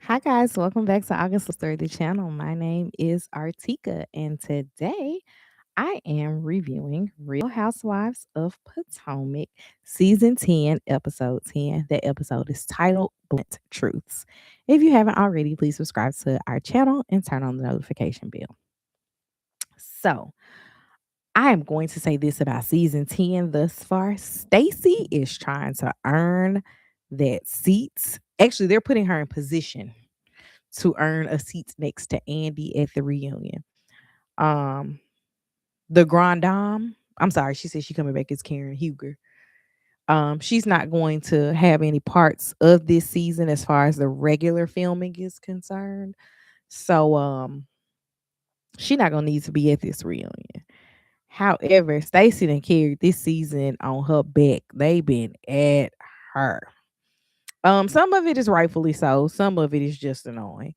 Hi guys, welcome back to August Story the channel. My name is Artieka and today I am reviewing Real Housewives of Potomac season 10 episode 10. That episode is titled Blunt Truths. If you haven't already, please subscribe to our channel and turn on the notification bell. So, I am going to say this about season 10 thus far. Stacy is trying to earn that seat. Actually, they're putting her in position to earn a seat next to Andy at the reunion. Um, the Grand Dame, I'm sorry, she said she coming back as Karen Huger. She's not going to have any parts of this season as far as the regular filming is concerned. So she not gonna need to be at this reunion. However, Stacey done carried this season on her back. They been at her. Some of it is rightfully so, some of it is just annoying.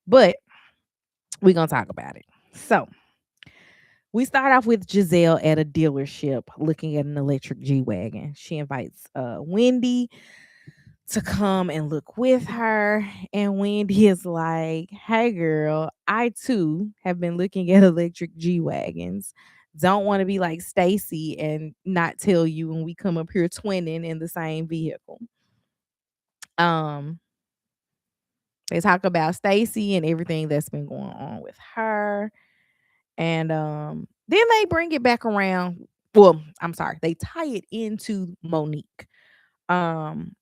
But we're gonna talk about it. So we start off with Giselle at a dealership looking at an electric G Wagon. She invites Wendy to come and look with her. And Wendy is like, hey, girl, I too have been looking at electric G Wagons. Don't want to be like Stacy and not tell you when we come up here twinning in the same vehicle. Um, they talk about Stacy and everything that's been going on with her. And then they bring it back around. Well, I'm sorry, they tie it into Monique. Um,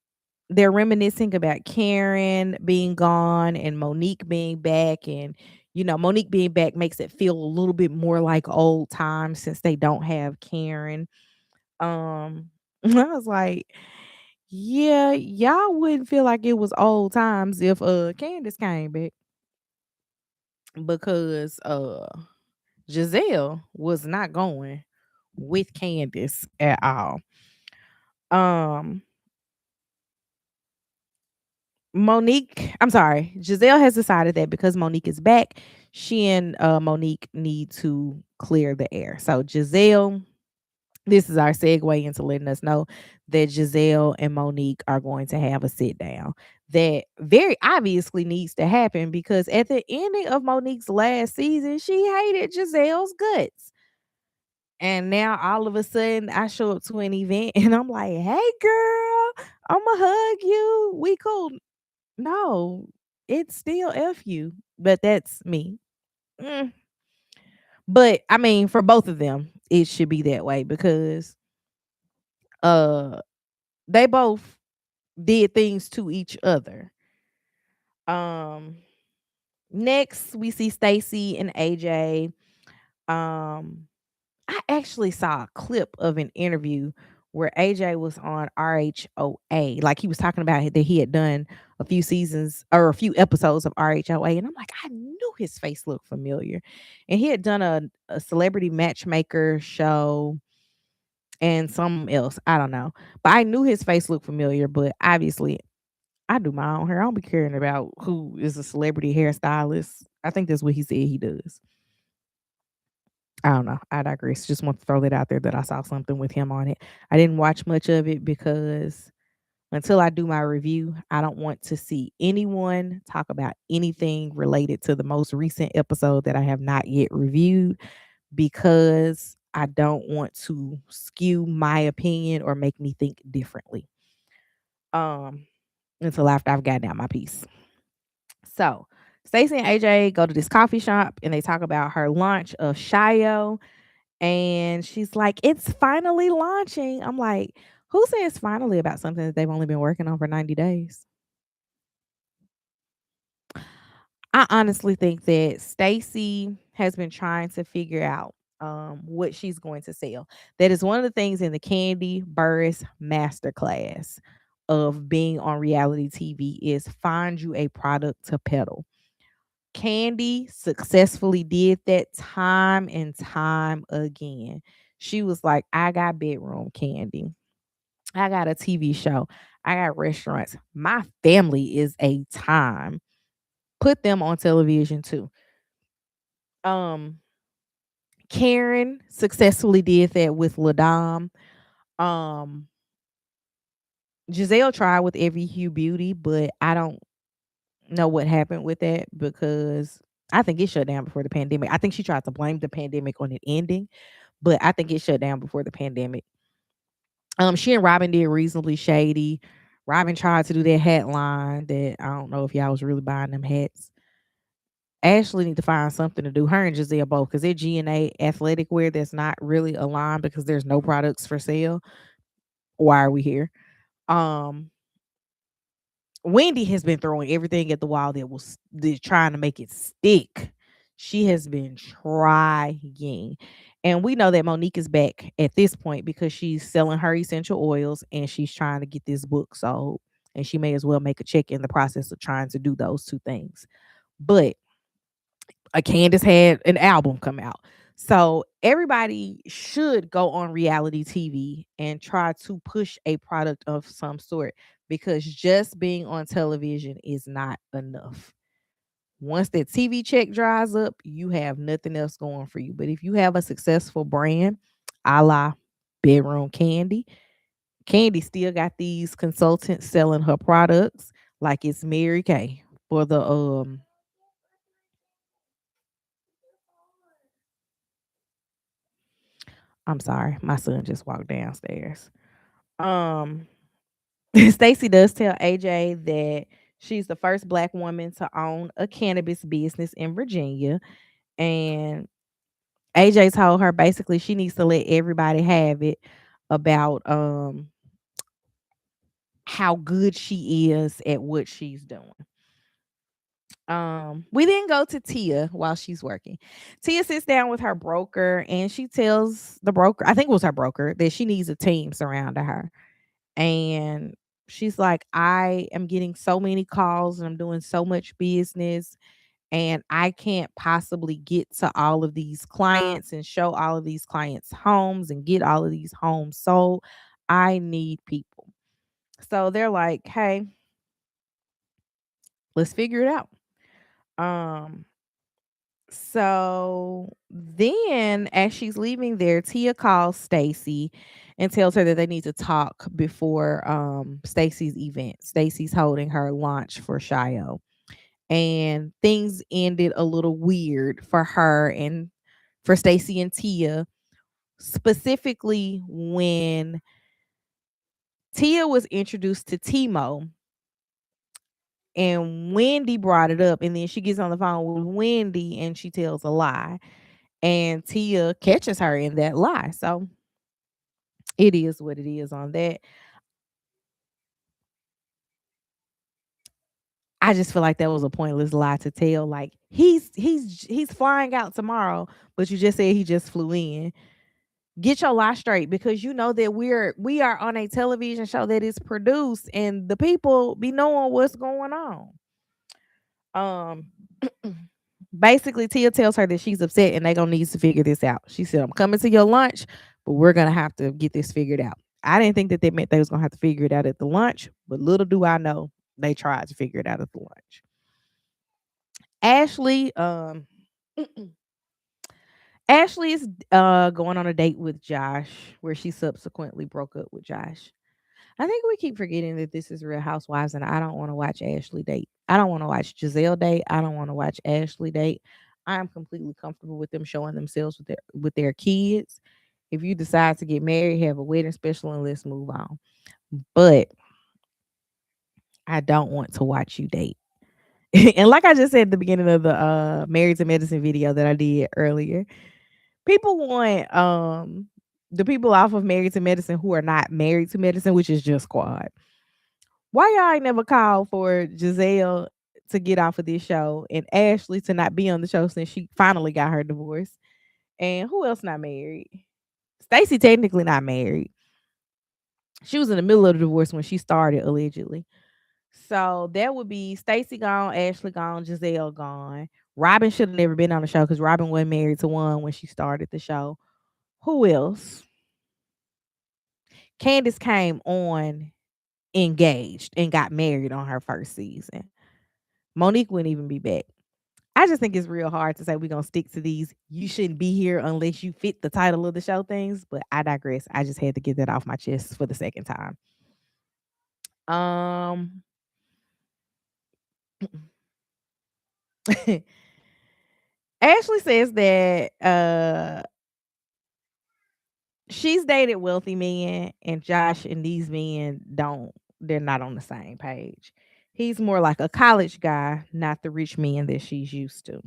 they're reminiscing about Karen being gone and Monique being back. And, Monique being back makes it feel a little bit more like old times since they don't have Karen. I was like, yeah, y'all wouldn't feel like it was old times if Candace came back because Giselle was not going with Candace at all. Um, I'm sorry, Giselle has decided that because Monique is back, she and Monique need to clear the air. So Giselle, this is our segue into letting us know that Giselle and Monique are going to have a sit down. That very obviously needs to happen because at the ending of Monique's last season, she hated Giselle's guts. And now all of a sudden I show up to an event and I'm like, hey girl, I'ma hug you. We cool. No, it's still F you. But that's me. Mm. But I mean, for both of them, it should be that way because uh they both did things to each other. Um Next we see Stacy and AJ. Um I actually saw a clip of an interview where AJ was on RHOA. Like he was talking about that he had done a few seasons or a few episodes of RHOA. And I'm like, I knew his face looked familiar. And he had done a celebrity matchmaker show and something else. I don't know. But I knew his face looked familiar. But obviously, I do my own hair. I don't be caring about who is a celebrity hairstylist. I think that's what he said he does. I don't know. I digress. Just want to throw that out there that I saw something with him on it. I didn't watch much of it because until I do my review, I don't want to see anyone talk about anything related to the most recent episode that I have not yet reviewed because I don't want to skew my opinion or make me think differently. Um, until after I've gotten out my piece. So Stacey and AJ go to this coffee shop and they talk about her launch of Shio. And she's like, "It's finally launching." I'm like, "Who says finally about something that they've only been working on for 90 days?" I honestly think that Stacy has been trying to figure out what she's going to sell. That is one of the things in the Candy Burris masterclass of being on reality TV is find you a product to peddle. Candy successfully did that time and time again. She was like, I got bedroom candy. I got a TV show. I got restaurants. My family is a time. Put them on television too. Um, Karen successfully did that with Ladam. Um, Giselle tried with Every Hue Beauty, but I don't know what happened with that because I think it shut down before the pandemic. I think she tried to blame the pandemic on it ending, but I think it shut down before the pandemic. She and Robin did reasonably shady. Robin tried to do that hat line that I don't know if y'all was really buying them hats. Ashley need to find something to do. Her and Giselle both, because they're G&A athletic wear that's not really aligned because there's no products for sale. Why are we here? Um, Wendy has been throwing everything at the wall that trying to make it stick. She has been trying. And we know that Monique is back at this point because she's selling her essential oils and she's trying to get this book sold. And she may as well make a check in the process of trying to do those two things. But Candace had an album come out. So everybody should go on reality TV and try to push a product of some sort because just being on television is not enough. Once that TV check dries up, you have nothing else going for you. But if you have a successful brand, a la Bedroom Candy, Candy still got these consultants selling her products like it's Mary Kay for the I'm sorry, my son just walked downstairs. Um, Stacy does tell AJ that she's the first black woman to own a cannabis business in Virginia. And AJ told her basically she needs to let everybody have it about how good she is at what she's doing. We then go to Tia while she's working. Tia sits down with her broker and she tells the broker, I think it was her broker, that she needs a team surrounding her. And she's like, I am getting so many calls and I'm doing so much business and I can't possibly get to all of these clients and show all of these clients homes and get all of these homes sold. I need people. So they're like, hey, let's figure it out. Um, so then as she's leaving there, Tia calls Stacy and tells her that they need to talk before Stacy's event. Stacy's holding her launch for Shio. And things ended a little weird for her and for Stacy and Tia, specifically when Tia was introduced to Timo and Wendy brought it up, and then she gets on the phone with Wendy and she tells a lie. And Tia catches her in that lie. So it is what it is on that. I just feel like that was a pointless lie to tell. Like he's flying out tomorrow, but you just said he just flew in. Get your lie straight because you know that we are on a television show that is produced and the people be knowing what's going on. Um Basically Tia tells her that she's upset and they gonna need to figure this out. She said, I'm coming to your lunch, but we're gonna have to get this figured out. I didn't think that they meant they was gonna have to figure it out at the lunch, but little do I know they tried to figure it out at the lunch. Ashley, Ashley is going on a date with Josh, where she subsequently broke up with Josh. I think we keep forgetting that this is Real Housewives, and I don't want to watch Ashley date. I don't want to watch Giselle date. I don't want to watch Ashley date. I am completely comfortable with them showing themselves with their kids. If you decide to get married, have a wedding special, and let's move on. But I don't want to watch you date. And like I just said at the beginning of the Married to Medicine video that I did earlier, people want the people off of Married to Medicine who are not married to medicine, which is just squad. Why y'all ain't never called for Giselle to get off of this show and Ashley to not be on the show since she finally got her divorce? And who else not married? Stacy technically not married. She was in the middle of the divorce when she started, allegedly. So that would be Stacy gone, Ashley gone, Giselle gone. Robin should have never been on the show because Robin wasn't married to one when she started the show. Who else? Candace came on engaged and got married on her first season. Monique wouldn't even be back. I just think it's real hard to say we're gonna stick to these. You shouldn't be here unless you fit the title of the show things, but I digress. I just had to get that off my chest for the second time. Um Ashley says that she's dated wealthy men, and Josh and these men don't. They're not on the same page. He's more like a college guy, not the rich men that she's used to.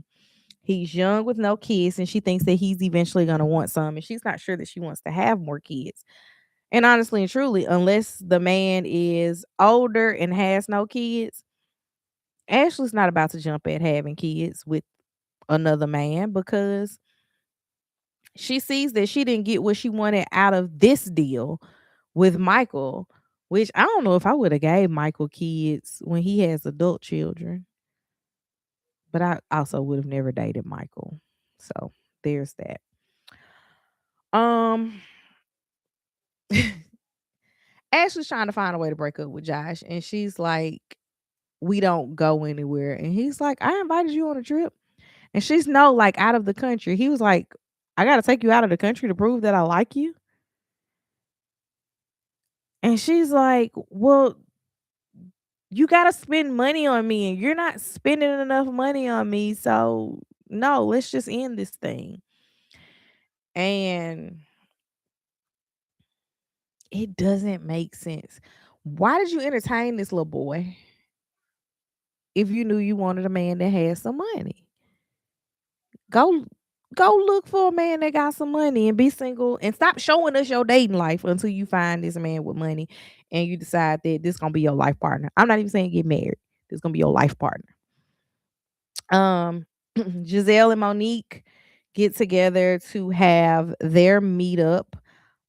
He's young with no kids, and she thinks that he's eventually going to want some, and she's not sure that she wants to have more kids. And honestly and truly, unless the man is older and has no kids, Ashley's not about to jump at having kids with another man because she sees that she didn't get what she wanted out of this deal with Michael, which I don't know if I would have gave Michael kids when he has adult children, but I also would have never dated Michael. So there's that. Um Ashley's trying to find a way to break up with Josh, and she's like, we don't go anywhere. And he's like, I invited you on a trip. And she's no, like out of the country. He was like, I gotta take you out of the country to prove that I like you. And she's like, well, you gotta spend money on me, and you're not spending enough money on me. So no, let's just end this thing. And it doesn't make sense. Why did you entertain this little boy if you knew you wanted a man that had some money? Go go look for a man that got some money and be single, and stop showing us your dating life until you find this man with money and you decide that this gonna be your life partner. I'm not even saying get married. This gonna be your life partner. Um Giselle and Monique get together to have their meetup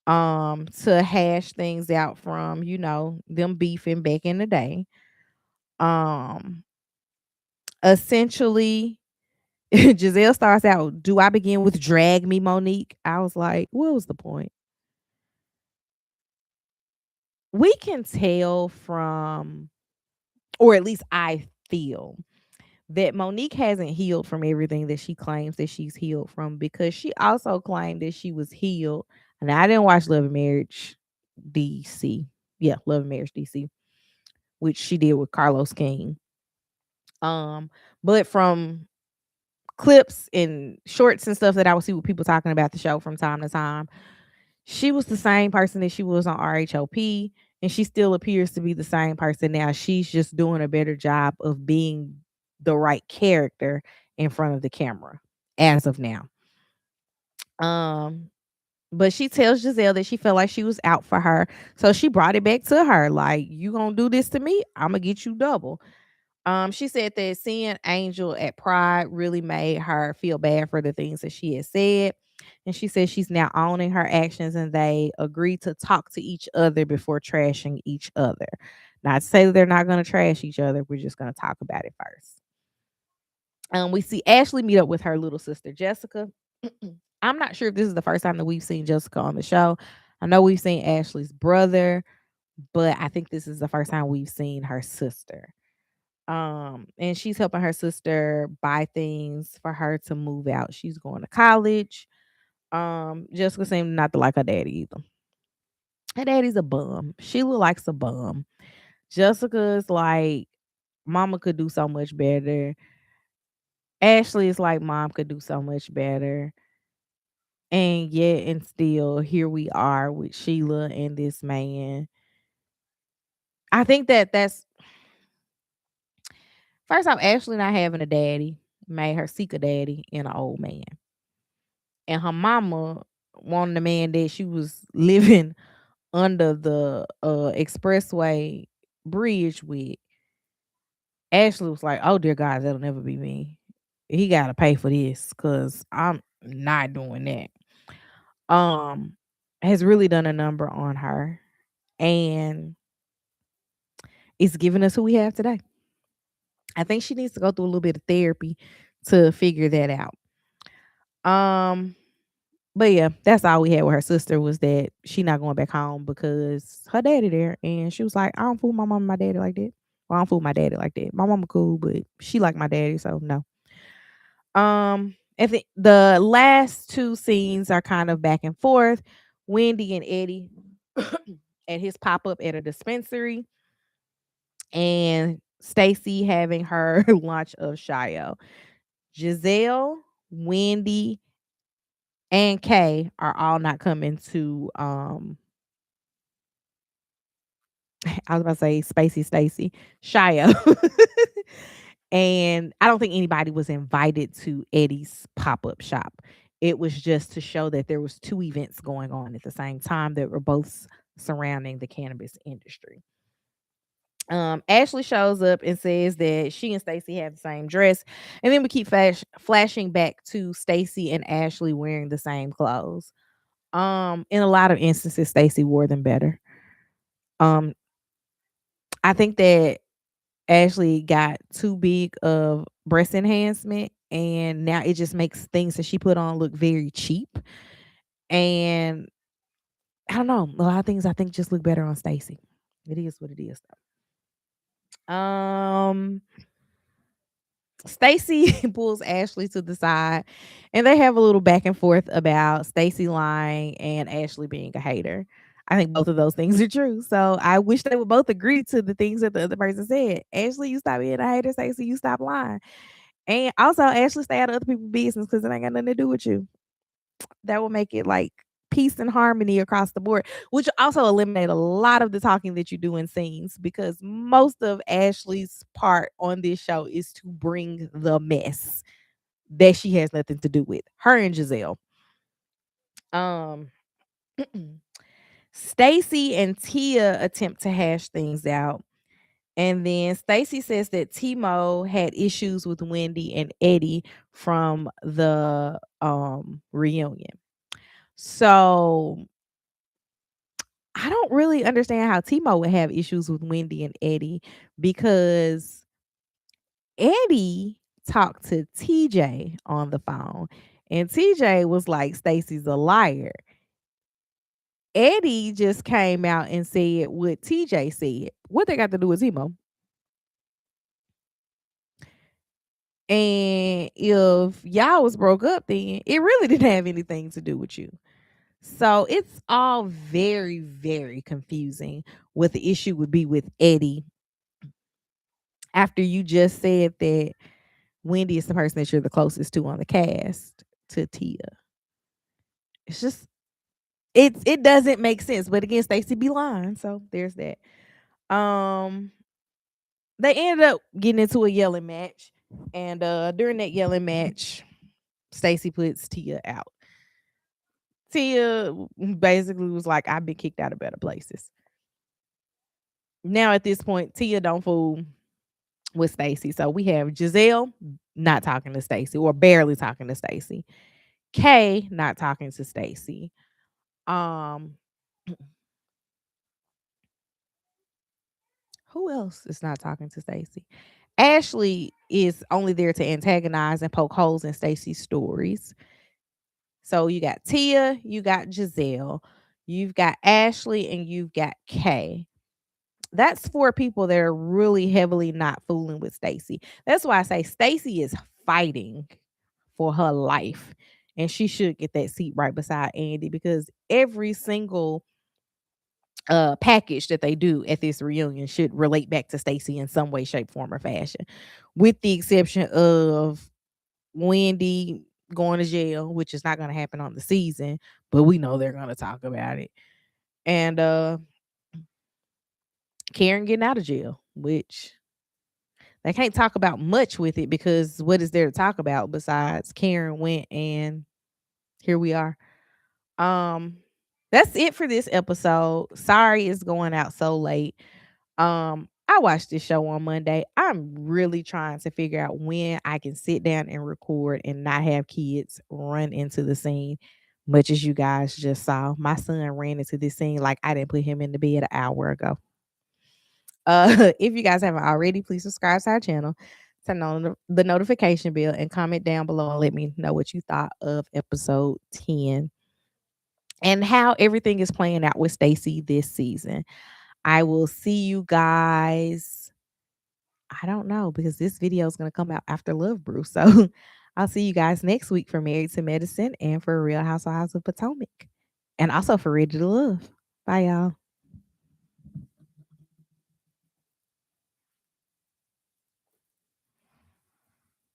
to hash things out from, them beefing back in the day. Um Essentially, Giselle starts out, "Do I begin with drag me, Monique?" I was like, what was the point? We can tell from, or at least I feel, that Monique hasn't healed from everything that she claims that she's healed from, because she also claimed that she was healed. And I didn't watch Love and Marriage DC. Yeah, Love and Marriage DC, which she did with Carlos King. But from clips and shorts and stuff that I would see with people talking about the show from time to time, she was the same person that she was on RHOP, and she still appears to be the same person now. She's just doing a better job of being the right character in front of the camera as of now. Um, but she tells Giselle that she felt like she was out for her. So she brought it back to her. Like, you gonna do this to me? I'm gonna get you double. She said that seeing Angel at Pride really made her feel bad for the things that she had said. And she said she's now owning her actions, and they agreed to talk to each other before trashing each other. Not to say that they're not going to trash each other. We're just going to talk about it first. We see Ashley meet up with her little sister, Jessica. I'm not sure if this is the first time that we've seen Jessica on the show. I know we've seen Ashley's brother, but I think this is the first time we've seen her sister. And she's helping her sister buy things for her to move out. She's going to college. Jessica seemed not to like her daddy either. Her daddy's a bum. Sheila likes a bum. Jessica's like, Mama could do so much better. Ashley is like, Mom could do so much better. And yet and still here we are with Sheila and this man. I think that's first off, Ashley not having a daddy made her seek a daddy in an old man. And her mama wanted a man that she was living under the expressway bridge with. Ashley was like, "Oh dear God, that'll never be me. He gotta pay for this because I'm not doing that." Um, has really done a number on her, and it's given us who we have today. I think she needs to go through a little bit of therapy to figure that out. Um, But yeah, that's all we had with her sister, was that she not going back home because her daddy there, and she was like, "I don't fool my mom and my daddy like that. Well, I don't fool my daddy like that. My mama cool, but she like my daddy, so no." And the last two scenes are kind of back and forth. Wendy and Eddie at his pop up at a dispensary, and Stacy having her launch of Shio. Giselle, Wendy, and Kay are all not coming to I was about to say Spacey Stacy, Shio. And I don't think anybody was invited to Eddie's pop-up shop. It was just to show that there was two events going on at the same time that were both surrounding the cannabis industry. Ashley shows up and says that she and Stacy have the same dress, and then we keep flashing back to Stacy and Ashley wearing the same clothes. In a lot of instances, Stacy wore them better. Um, I think that Ashley got too big of breast enhancement, and now it just makes things that she put on look very cheap. And I don't know, a lot of things I think just look better on Stacy. It is what it is, though. Stacy pulls Ashley to the side, and they have a little back and forth about Stacy lying and Ashley being a hater. I think both of those things are true. So I wish they would both agree to the things that the other person said. Ashley, you stop being a hater. Stacy, you stop lying. And also, Ashley, stay out of other people's business because it ain't got nothing to do with you. That will make it like peace and harmony across the board, which also eliminate a lot of the talking that you do in scenes because most of Ashley's part on this show is to bring the mess that she has nothing to do with. Her and Giselle. Um Stacy and Tia attempt to hash things out. And then Stacy says that Timo had issues with Wendy and Eddie from the reunion. So I don't really understand how Timo would have issues with Wendy and Eddie because Eddie talked to TJ on the phone and TJ was like Stacy's a liar. Eddie just came out and said what TJ said. What they got to do with Timo? And if y'all was broke up, then it really didn't have anything to do with you. So it's all very, very confusing what the issue would be with Eddie after you just said that Wendy is the person that you're the closest to on the cast to Tia. It's just it doesn't make sense. But again, Stacey be lying, so there's that. Um, they ended up getting into a yelling match, and during that yelling match, Stacey puts Tia out. Tia basically was like, "I've been kicked out of better places." Now at this point, Tia don't fool with Stacey. So we have Giselle not talking to Stacey or barely talking to Stacey. Kay not talking to Stacey. Um who else is not talking to Stacey? Ashley is only there to antagonize and poke holes in Stacey's stories. So you got Tia, you got Giselle, you've got Ashley, and you've got Kay. That's four people that are really heavily not fooling with Stacey. That's why I say Stacey is fighting for her life. And she should get that seat right beside Andy because every single package that they do at this reunion should relate back to Stacey in some way, shape, form, or fashion. With the exception of Wendy going to jail, which is not going to happen on the season, but we know they're going to talk about it. And Karen getting out of jail, which they can't talk about much with it because what is there to talk about besides Karen went and here we are. Um that's it for this episode. Sorry it's going out so late. I watched this show on Monday. I'm really trying to figure out when I can sit down and record and not have kids run into the scene, much as you guys just saw. My son ran into this scene like I didn't put him in the bed an hour ago. If you guys haven't already, please subscribe to our channel, turn on the notification bell, and comment down below and let me know what you thought of episode 10 and how everything is playing out with Stacey this season. I will see you guys. I don't know because this video is going to come out after Love Brew. So I'll see you guys next week for Married to Medicine and for Real Housewives of Potomac. And also for Ready to Love. Bye, y'all.